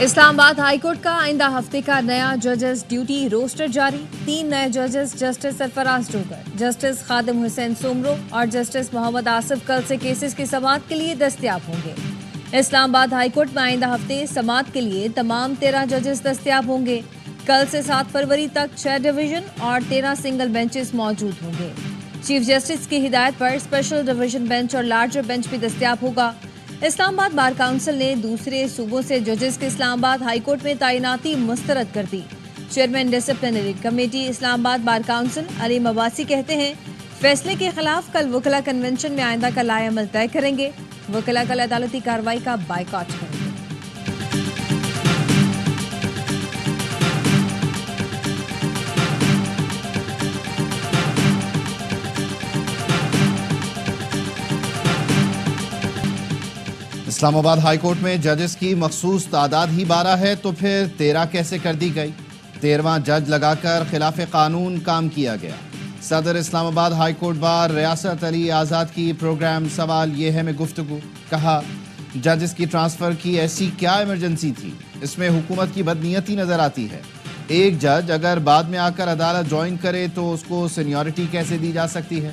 اسلام آباد high court کا آئندہ ہفتے کا نیا ججز ڈیوٹی روسٹر جاری 3 نئے ججز جسٹس سرفراز ڈوگر، جسٹس خادم حسین سومرو اور جسٹس محمد آصف کل سے کیسز کی سماعت کے لیے دستیاب ہوں گے۔ اسلام آباد ہائی کورٹ میں آئندہ ہفتے سماعت کے لیے تمام 13 ججز دستیاب ہوں گے۔ کل سے 7 فروری تک 6 ڈویژن اور 13 سنگل بینچز موجود ہوں گے۔ چیف جسٹس کی ہدایت پر اسپیشل ڈویژن بینچ اور لارجر بینچ بھی دستیاب ہوگا۔ اسلام آباد بار کونسل نے دوسرے صوبوں سے ججز کے اسلام آباد ہائی کورٹ میں تعیناتی مسترد کر دی۔ چیئرمین ڈسپلنری کمیٹی اسلام آباد بار کونسل علیم عباسی کہتے ہیں فیصلے کے خلاف کل وکلاء کنونشن میں آئندہ کا لائحہ عمل طے کریں گے۔ وکلاء کل عدالتی کارروائی کا بائیکاٹ کریں گے۔ اسلام آباد ہائی کورٹ میں ججز کی مخصوص تعداد ہی 12 ہے تو پھر 13 کیسے کر دی گئی؟ 13واں جج لگا کر خلاف قانون کام کیا گیا۔ صدر اسلام آباد ہائی کورٹ بار ریاست علی آزاد کی پروگرام سوال یہ ہے میں گفتگو، کہا ججز کی ٹرانسفر کی ایسی کیا ایمرجنسی تھی؟ اس میں حکومت کی بدنیتی نظر آتی ہے۔ ایک جج اگر بعد میں آ کر عدالت جوائن کرے تو اس کو سینیورٹی کیسے دی جا سکتی ہے؟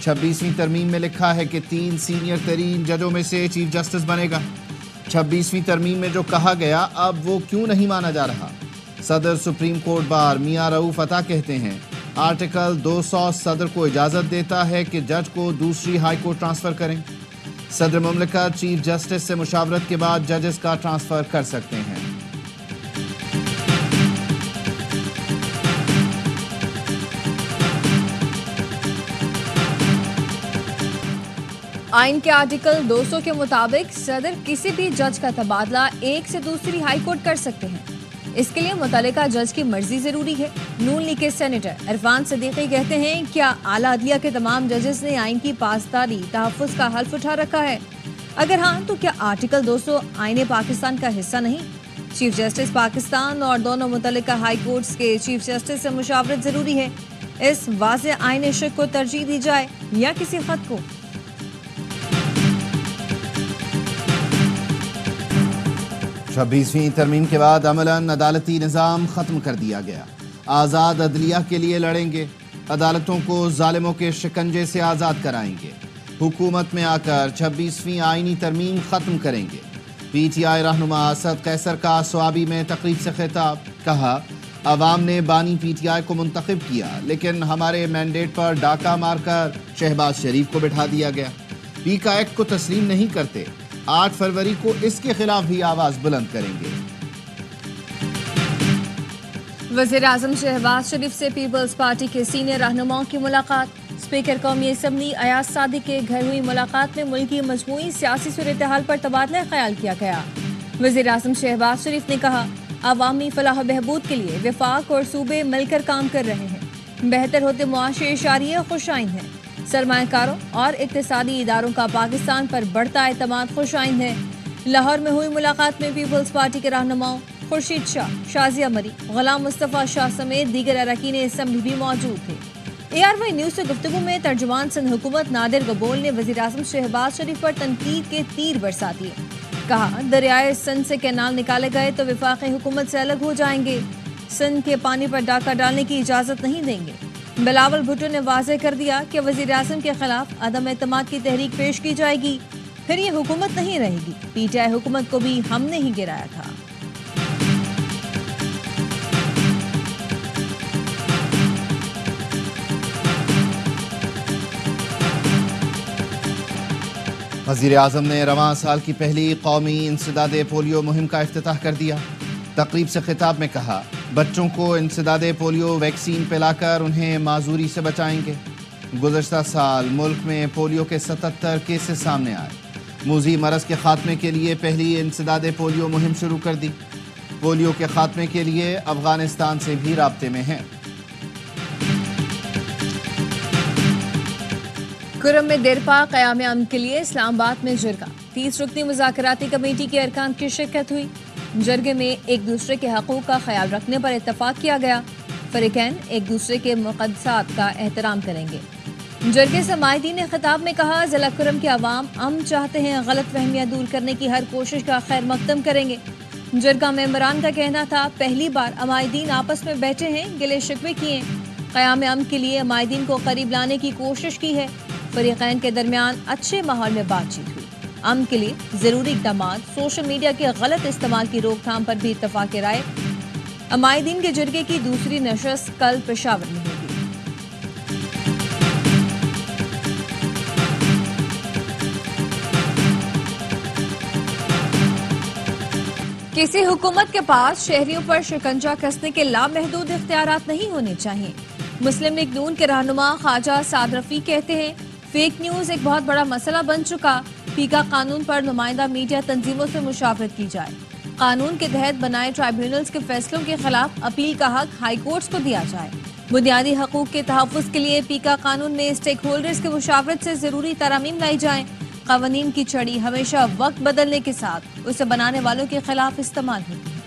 26ویں ترمیم میں لکھا ہے کہ 3 سینئر ترین ججوں میں سے چیف جسٹس بنے گا۔ 26ویں ترمیم میں جو کہا گیا اب وہ کیوں نہیں مانا جا رہا؟ صدر سپریم کورٹ بار میاں رؤوف عطا کہتے ہیں آرٹیکل 200 صدر کو اجازت دیتا ہے کہ جج کو دوسری ہائی کورٹ ٹرانسفر کریں۔ صدر مملکت چیف جسٹس سے مشاورت کے بعد ججز کا ٹرانسفر کر سکتے ہیں۔ آئین کے آرٹیکل 200 کے مطابق صدر کسی بھی جج کا تبادلہ ایک سے دوسری ہائی کورٹ کر سکتے ہیں۔ اس کے لیے متعلقہ جج کی مرضی ضروری ہے۔ نون لیگ کے سینیٹر عرفان صدیقی کہتے ہیں کیا اعلیٰ عدلیہ کے تمام ججز نے آئین کی پاسداری تحفظ کا حلف اٹھا رکھا ہے؟ اگر ہاں تو کیا آرٹیکل 200 آئین پاکستان کا حصہ نہیں؟ چیف جسٹس پاکستان اور دونوں متعلقہ ہائی کورٹس کے چیف جسٹس سے مشاورت ضروری ہے۔ اس واضح آئین شق کو ترجیح دی جائے یا کسی خط کو؟ 26ویں ترمیم کے بعد عملاً عدالتی نظام ختم کر دیا گیا۔ آزاد عدلیہ کے لیے لڑیں گے، عدالتوں کو ظالموں کے شکنجے سے آزاد کرائیں گے، حکومت میں آ کر 26ویں آئینی ترمیم ختم کریں گے۔ پی ٹی آئی رہنما اسد قیصر کا سوابی میں تقریب سے خطاب، کہا عوام نے بانی پی ٹی آئی کو منتخب کیا لیکن ہمارے مینڈیٹ پر ڈاکہ مار کر شہباز شریف کو بٹھا دیا گیا۔ پی کا ایکٹ کو تسلیم نہیں کرتے، 8 فروری کو اس کے خلاف بھی آواز بلند کریں گے۔ وزیر اعظم شہباز شریف سے پیپلز پارٹی کے سینئر رہنماؤں کی ملاقات۔ اسپیکر قومی اسمبلی ایاز صادق کے گھر ہوئی ملاقات میں ملک کی مجموعی سیاسی صورتحال پر تبادلہ خیال کیا گیا۔ وزیر اعظم شہباز شریف نے کہا عوامی فلاح و بہبود کے لیے وفاق اور صوبے مل کر کام کر رہے ہیں، بہتر ہوتے معاشی اشاریے خوش آئند ہیں، سرمایہ کاروں اور اقتصادی اداروں کا پاکستان پر بڑھتا اعتماد خوش آئند ہے۔ لاہور میں ہوئی ملاقات میں پیپلز پارٹی کے رہنماؤں خورشید شاہ، شازیہ مری، غلام مصطفیٰ شاہ سمیت دیگر اراکین اسمبلی بھی موجود تھے۔ ARY نیوز سے گفتگو میں ترجمان سندھ حکومت نادر گبول نے وزیر اعظم شہباز شریف پر تنقید کے تیر برسا دیے۔ کہا دریائے سندھ سے کینال نکالے گئے تو وفاقی حکومت سے الگ ہو جائیں گے، سندھ کے پانی پر ڈاکہ ڈالنے کی اجازت نہیں دیں گے۔ بلاول بھٹو نے واضح کر دیا کہ وزیر اعظم کے خلاف عدم اعتماد کی تحریک پیش کی جائے گی، پھر یہ حکومت نہیں رہے گی۔ پی ٹی آئی حکومت کو بھی ہم نے ہی گرایا تھا۔ وزیر اعظم نے رواں سال کی پہلی قومی انسداد پولیو مہم کا افتتاح کر دیا۔ تقریب سے خطاب میں کہا بچوں کو انسداد پولیو ویکسین پلا کر انہیں معذوری سے بچائیں گے۔ گزشتہ سال ملک میں پولیو کے 77 کیسز سامنے آئے۔ موذی مرض کے خاتمے کے لیے پہلی انسداد پولیو مہم شروع کر دی۔ پولیو کے خاتمے کے لیے افغانستان سے بھی رابطے میں ہیں۔ کرم میں دیرپا قیام امن کے لیے اسلام آباد میں جرگہ، 30 رکنی مذاکراتی کمیٹی کے ارکان کی شرکت ہوئی۔ جرگے میں ایک دوسرے کے حقوق کا خیال رکھنے پر اتفاق کیا گیا۔ فریقین ایک دوسرے کے مقدسات کا احترام کریں گے۔ جرگے سماعتین نے خطاب میں کہا ضلع کرم کے عوام امن چاہتے ہیں، غلط فہمیاں دور کرنے کی ہر کوشش کا خیر مقدم کریں گے۔ جرگہ ممبران کا کہنا تھا پہلی بار عمائدین آپس میں بیٹھے ہیں، گلے شکوے کیے، قیام امن کے لیے عمائدین کو قریب لانے کی کوشش کی ہے۔ فریقین کے درمیان اچھے ماحول میں بات چیت ہوئی۔ امن کے لیے ضروری اقدامات، سوشل میڈیا کے غلط استعمال کی روک تھام پر بھی اتفاق رائے۔ عمائدین کے جرگے کی دوسری نشست کل پشاور میں ہوگی۔ کسی حکومت کے پاس شہریوں پر شکنجہ کسنے کے لامحدود اختیارات نہیں ہونے چاہیے۔ مسلم لیگ نون کے رہنما خواجہ سعد رفیق کہتے ہیں فیک نیوز ایک بہت بڑا مسئلہ بن چکا، پیکا قانون پر نمائندہ میڈیا تنظیموں سے مشاورت کی جائے، قانون کے تحت بنائے ٹرائبیونلز کے فیصلوں کے خلاف اپیل کا حق ہائی کورٹس کو دیا جائے، بنیادی حقوق کے تحفظ کے لیے پیکا قانون میں اسٹیک ہولڈرز کے مشاورت سے ضروری ترامیم لائی جائیں، قوانین کی چھڑی ہمیشہ وقت بدلنے کے ساتھ اسے بنانے والوں کے خلاف استعمال ہوتی ہے۔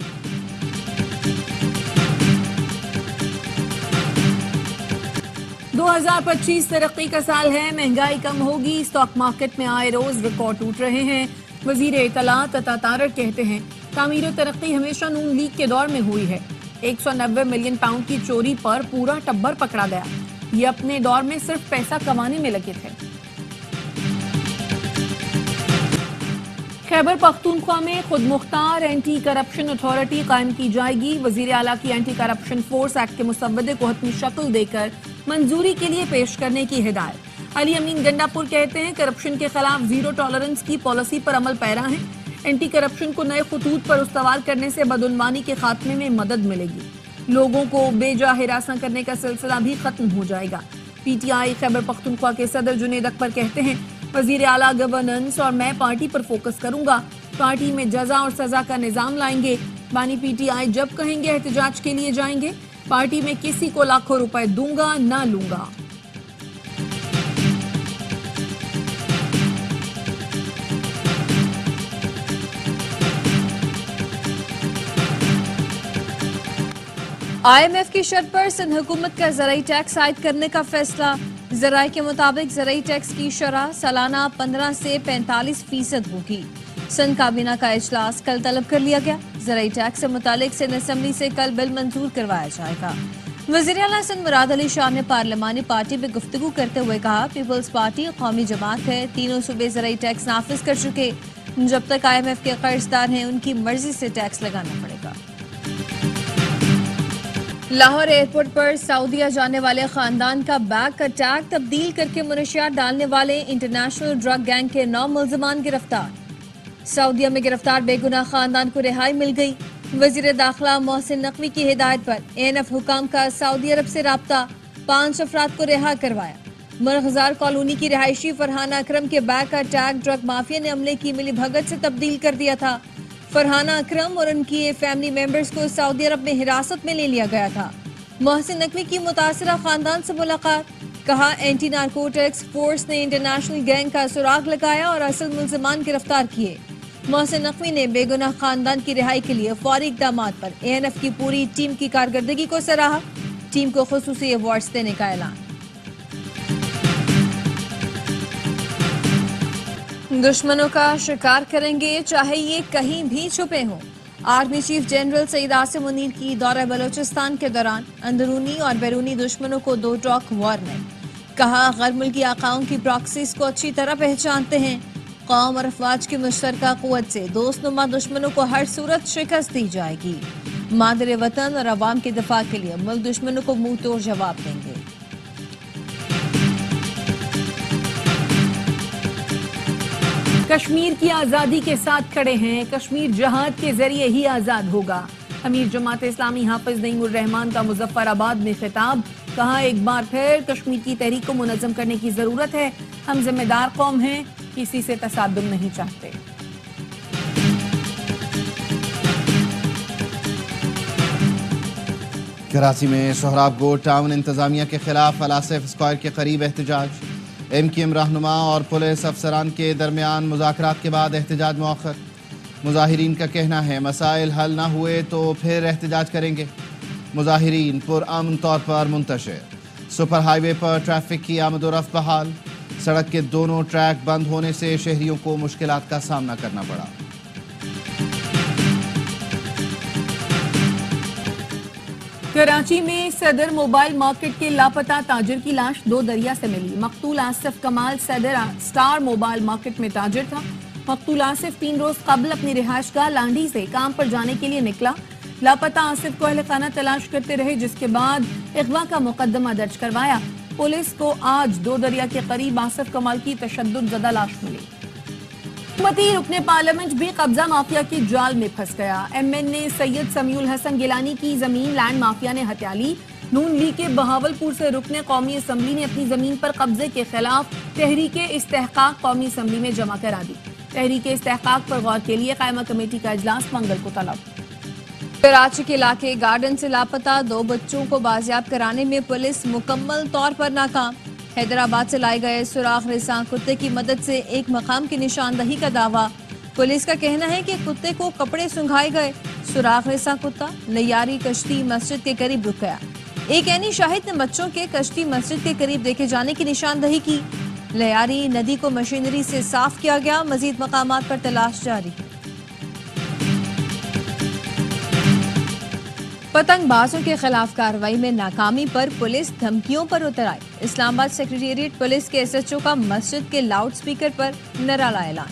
2025 ترقی کا سال ہے، مہنگائی کم ہوگی، اسٹاک مارکیٹ میں آئے روز ریکارڈ ٹوٹ رہے ہیں۔ وزیر اطلاعات عطا طارق کہتے ہیں تعمیر و ترقی ہمیشہ نون لیگ کے دور میں ہوئی ہے۔ 190 ملین پاؤنڈ کی چوری پر پورا ٹبر پکڑا گیا، یہ اپنے دور میں صرف پیسہ کمانے میں لگے تھے۔ خیبر پختونخوا میں خود مختار اینٹی کرپشن اتھارٹی قائم کی جائے گی۔ وزیر اعلیٰ کی اینٹی کرپشن فورس ایکٹ کے مسودے کو حتمی شکل دے کر منظوری کے لیے پیش کرنے کی ہدایت۔ علی امین گنڈا پور کہتے ہیں کرپشن کے خلاف زیرو ٹالرنس کی پالیسی پر عمل پیرا ہے۔ اینٹی کرپشن کو نئے خطوط پر استوار کرنے سے بدعنوانی کے خاتمے میں مدد ملے گی، لوگوں کو بے جا ہراساں کرنے کا سلسلہ بھی ختم ہو جائے گا۔ P T I Khyber Pakhtunkhwa کے صدر جنید اکبر کہتے ہیں وزیر اعلیٰ گورننس اور میں پارٹی پر فوکس کروں گا، پارٹی میں جزا اور سزا کا نظام لائیں گے، بانی پی ٹی آئی جب کہیں گے احتجاج کے لیے جائیں گے، پارٹی میں کسی کو لاکھوں روپے دوں گا نہ لوں گا۔ آئی ایم ایف کی شرط پر سندھ حکومت کا زرعی ٹیکس عائد کرنے کا فیصلہ۔ ذرائع کے مطابق زرعی ٹیکس کی شرح سالانہ 15 سے 45% ہوگی۔ سندھ کابینہ کا اجلاس کل طلب کر لیا گیا۔ زرعی ٹیکس سے متعلق سندھ اسمبلی سے کل بل منظور کروایا جائے گا۔ وزیر اعلیٰ سندھ مراد علی شاہ نے پارلیمانی پارٹی میں گفتگو کرتے ہوئے کہا پیپلز پارٹی قومی جماعت ہے، تینوں صوبے زرعی ٹیکس نافذ کر چکے، جب تک آئی ایم ایف کے قرض دار ہیں ان کی مرضی سے ٹیکس لگانا پڑے گا۔ لاہور ایئرپورٹ پر سعودیہ جانے والے خاندان کا بیگ کا ٹیگ تبدیل کر کے منشیات ڈالنے والے انٹرنیشنل ڈرگ گینگ کے 9 ملزمان گرفتار۔ سعودیہ میں گرفتار بے گناہ خاندان کو رہائی مل گئی۔ وزیر داخلہ محسن نقوی کی ہدایت پر اے این ایف حکام کا سعودی عرب سے رابطہ، 5 افراد کو رہا کروایا۔ مرغزار کالونی کی رہائشی فرحانہ اکرم کے بیگ کا ٹیگ ڈرگ مافیا نے عملے کی ملی بھگت سے تبدیل کر دیا تھا۔ فرحانہ اکرم اور ان کی فیملی ممبرز کو سعودی عرب میں حراست میں لے لیا گیا تھا۔ محسن نقوی کی متاثرہ خاندان سے ملاقات، کہا اینٹی نارکوٹکس فورس نے انٹرنیشنل گینگ کا سراغ لگایا اور اصل ملزمان گرفتار کیے۔ محسن نقوی نے بے گناہ خاندان کی رہائی کے لیے فوری اقدامات پر اے این ایف کی پوری ٹیم کی کارکردگی کو سراہا، ٹیم کو خصوصی ایوارڈز دینے کا اعلان۔ دشمنوں کا شکار کریں گے چاہے یہ کہیں بھی چھپے ہوں۔ آرمی چیف جنرل سعید عاصم منیر کی دورہ بلوچستان کے دوران اندرونی اور بیرونی دشمنوں کو 2 ٹاک وارننگ، کہا غیر ملکی آقاؤں کی پراکسیز کو اچھی طرح پہچانتے ہیں، قوم اور افواج کی مشترکہ قوت سے دوست نما دشمنوں کو ہر صورت شکست دی جائے گی، مادر وطن اور عوام کے دفاع کے لیے ملک دشمنوں کو منہ توڑ جواب دیں گے۔ کشمیر کی آزادی کے ساتھ کھڑے ہیں، کشمیر جہاد کے ذریعے ہی آزاد ہوگا۔ امیر جماعت اسلامی حافظ نعیم الرحمان کا مظفر آباد میں خطاب، کہا ایک بار پھر کشمیر کی تحریک کو منظم کرنے کی ضرورت ہے، ہم ذمہ دار قوم ہیں، کسی سے تصادم نہیں چاہتے۔ کراچی میں سہراب گوٹ ٹاؤن انتظامیہ کے خلاف الاسف اسکوائر کے قریب احتجاج، ایم کیو ایم رہنما اور پولیس افسران کے درمیان مذاکرات کے بعد احتجاج مؤخر۔ مظاہرین کا کہنا ہے مسائل حل نہ ہوئے تو پھر احتجاج کریں گے۔ مظاہرین پرامن طور پر منتشر، سپر ہائی وے پر ٹریفک کی آمد و رفت بحال، سڑک کے دونوں ٹریک بند ہونے سے شہریوں کو مشکلات کا سامنا کرنا پڑا۔ کراچی میں صدر موبائل مارکیٹ کے لاپتہ تاجر کی لاش 2 دریا سے ملی۔ مقتول آصف کمال صدر سٹار موبائل مارکیٹ میں تاجر تھا۔ مقتول آصف 3 روز قبل اپنی رہائش گاہ لانڈی سے کام پر جانے کے لیے نکلا۔ لاپتہ آصف کو اہل خانہ تلاش کرتے رہے، جس کے بعد اغوا کا مقدمہ درج کروایا۔ پولیس کو آج 2 دریا کے قریب آصف کمال کی تشدد زدہ لاش ملی۔ حکومتی رکن پارلیمنٹ بھی قبضہ مافیا کے جال میں پھنس گیا۔ ایم این اے سید سمیع الحسن گیلانی کی زمین لینڈ مافیا نے ہتھیا لی۔ نون لیگ کے بہاولپور سے رکن قومی اسمبلی نے اپنی زمین پر قبضے کے خلاف تحریک استحقاق قومی اسمبلی میں جمع کرا دی۔ تحریک استحقاق پر غور کے لیے قائمہ کمیٹی کا اجلاس منگل کو طلب۔ کراچی کے علاقے گارڈن سے لاپتہ 2 بچوں کو بازیاب کرانے میں پولیس مکمل طور پر ناکام۔ حیدرآباد سے لائے گئے سوراخ رساں کتے کی مدد سے ایک مقام کی نشاندہی کا دعویٰ۔ پولیس کا کہنا ہے کہ کتے کو کپڑے سنگھائے گئے۔ سوراخ رساں کتا لیاری کشتی مسجد کے قریب رک گیا۔ ایک عینی شاہد نے بچوں کے کشتی مسجد کے قریب دیکھے جانے کی نشاندہی کی۔ لیاری ندی کو مشینری سے صاف کیا گیا۔ مزید مقامات پر تلاش جاری ہے۔ پتنگ بازوں کے خلاف کارروائی میں ناکامی پر پولیس دھمکیوں پر اتر آئی۔ اسلام آباد سیکریٹریٹ پولیس کے ایس ایچ او کا مسجد کے لاؤڈ سپیکر پر نرالا اعلان۔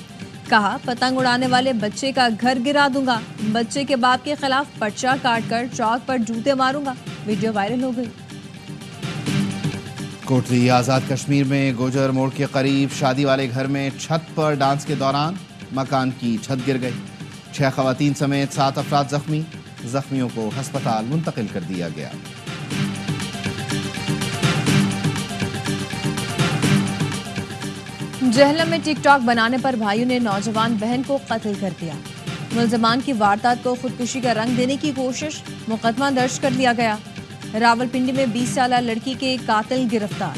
کہا پتنگ اڑانے والے بچے کا گھر گرا دوں گا، بچے کے باپ کے خلاف پرچہ کاٹ کر چوک پر جوتے ماروں گا۔ ویڈیو وائرل ہو گئی۔ کوٹلی آزاد کشمیر میں گوجر موڑ کے قریب شادی والے گھر میں چھت پر ڈانس کے دوران مکان کی چھت گر گئی۔ 6 خواتین سمیت 7 افراد زخمی۔ زخمیوں کو ہسپتال منتقل کر دیا گیا۔ جہلم میں ٹک ٹاک بنانے پر بھائیوں نے نوجوان بہن کو قتل کر دیا۔ ملزمان کی واردات کو خودکشی کا رنگ دینے کی کوشش، مقدمہ درج کر لیا گیا۔ راولپنڈی میں 20 سالہ لڑکی کے قاتل گرفتار۔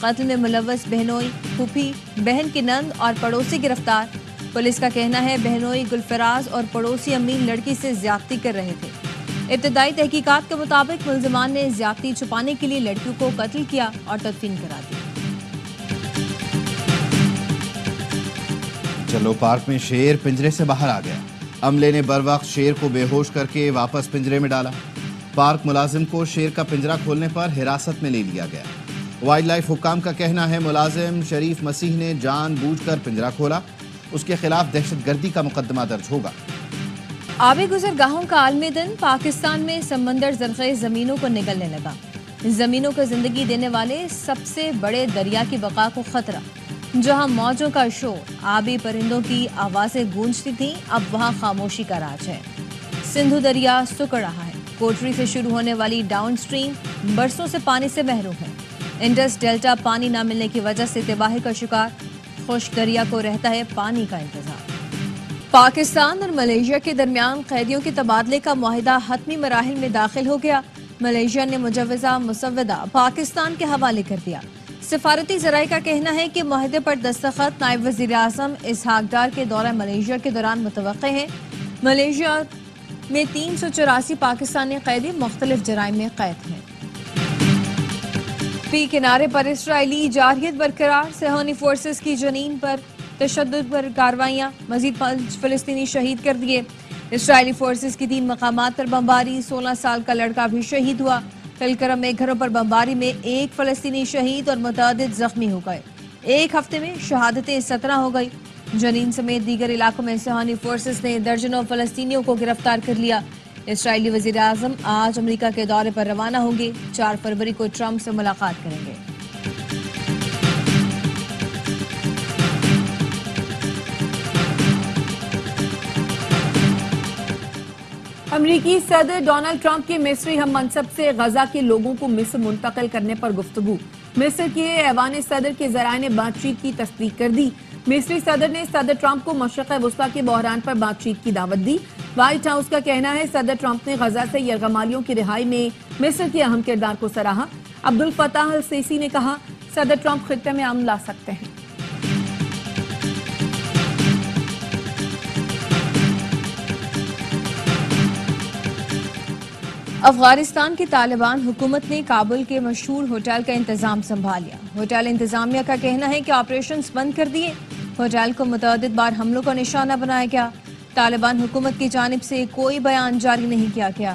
قتل میں ملوث بہنوئی، پھوپھی، بہن کی نند اور پڑوسی گرفتار۔ پولیس کا کہنا ہے بہنوئی گلفراز اور پڑوسی امین لڑکی سے زیادتی کر رہے تھے۔ ابتدائی تحقیقات کے مطابق ملزمان نے زیادتی چھپانے کے لیے لڑکیوں کو قتل کیا اور تدفین کرا دی۔ چلو پارک میں شیر پنجرے سے باہر آ گیا۔ عملے نے بروقت شیر کو بے ہوش کر کے واپس پنجرے میں ڈالا۔ پارک ملازم کو شیر کا پنجرہ کھولنے پر حراست میں لے لیا گیا۔ وائلڈ لائف حکام کا کہنا ہے ملازم شریف مسیح نے جان بوجھ کر پنجرہ کھولا۔ اس کے خلاف دہشت گردی کا مقدمہ درج ہوگا۔ آبی گزرگاہوں کا عالمی دن۔ پاکستان میں سمندر زرخیز زمینوں کو نگلنے لگا۔ زمینوں کو زندگی دینے والے سب سے بڑے دریا کی بقا کو خطرہ۔ جہاں موجوں کا شور، آبی پرندوں کی آوازیں گونجتی تھیں، اب وہاں خاموشی کا راج ہے۔ سندھو دریا سکڑ رہا ہے۔ کوٹری سے شروع ہونے والی ڈاؤن سٹریم برسوں سے پانی سے محروم ہے۔ انڈس ڈیلٹا پانی نہ ملنے کی وجہ سے تباہی کا شکار۔ خشک دریا کو رہتا ہے پانی کا انتظار۔ پاکستان اور ملیشیا کے درمیان قیدیوں کے تبادلے کا معاہدہ حتمی مراحل میں داخل ہو گیا۔ ملیشیا نے مجوزہ مسودہ پاکستان کے حوالے کر دیا۔ سفارتی ذرائع کا کہنا ہے کہ معاہدے پر دستخط نائب وزیر اعظم اسحاق ڈار کے دورہ ملیشیا کے دوران متوقع ہیں۔ ملیشیا میں 384 پاکستانی قیدی مختلف جرائم میں قید ہیں۔ پی کنارے پر اسرائیلی جارحیت برقرار۔ صہیونی فورسز کی جنین پر تشدد پر کارروائیاں، مزید 5 فلسطینی شہید کر دیے۔ اسرائیلی فورسز کی 3 مقامات پر بمباری، 16 سال کا لڑکا بھی شہید ہوا۔ کلکرم میں گھروں پر بمباری میں 1 فلسطینی شہید اور متعدد زخمی ہو گئے۔ ایک ہفتے میں شہادتیں 17 ہو گئی۔ جنین سمیت دیگر علاقوں میں صہیونی فورسز نے درجنوں فلسطینیوں کو گرفتار کر لیا۔ اسرائیلی وزیر اعظم آج امریکہ کے دورے پر روانہ ہوں گے۔ 4 فروری کو ٹرمپ سے ملاقات کریں گے۔ امریکی صدر ڈونلڈ ٹرمپ کے مصری ہم منصب سے غزہ کے لوگوں کو مصر منتقل کرنے پر گفتگو۔ مصر کے ایوان صدر کے ذرائع نے بات چیت کی تصدیق کر دی۔ مصری صدر نے صدر ٹرمپ کو مشرق وسطیٰ کے بحران پر بات چیت کی دعوت دی۔ وائٹ ہاؤس کا کہنا ہے صدر ٹرمپ نے غزہ سے یرغمالیوں کی رہائی میں مصر کے اہم کردار کو سراہا۔ عبدالفتاح السیسی نے کہا صدر ٹرمپ خطے میں امن لا سکتے ہیں۔ افغانستان کی طالبان حکومت نے کابل کے مشہور ہوٹل کا انتظام سنبھال لیا۔ ہوٹل انتظامیہ کا کہنا ہے کہ آپریشنز بند کر دیے۔ ہوٹل کو متعدد بار حملوں کا نشانہ بنایا گیا۔ طالبان حکومت کی جانب سے کوئی بیان جاری نہیں کیا گیا۔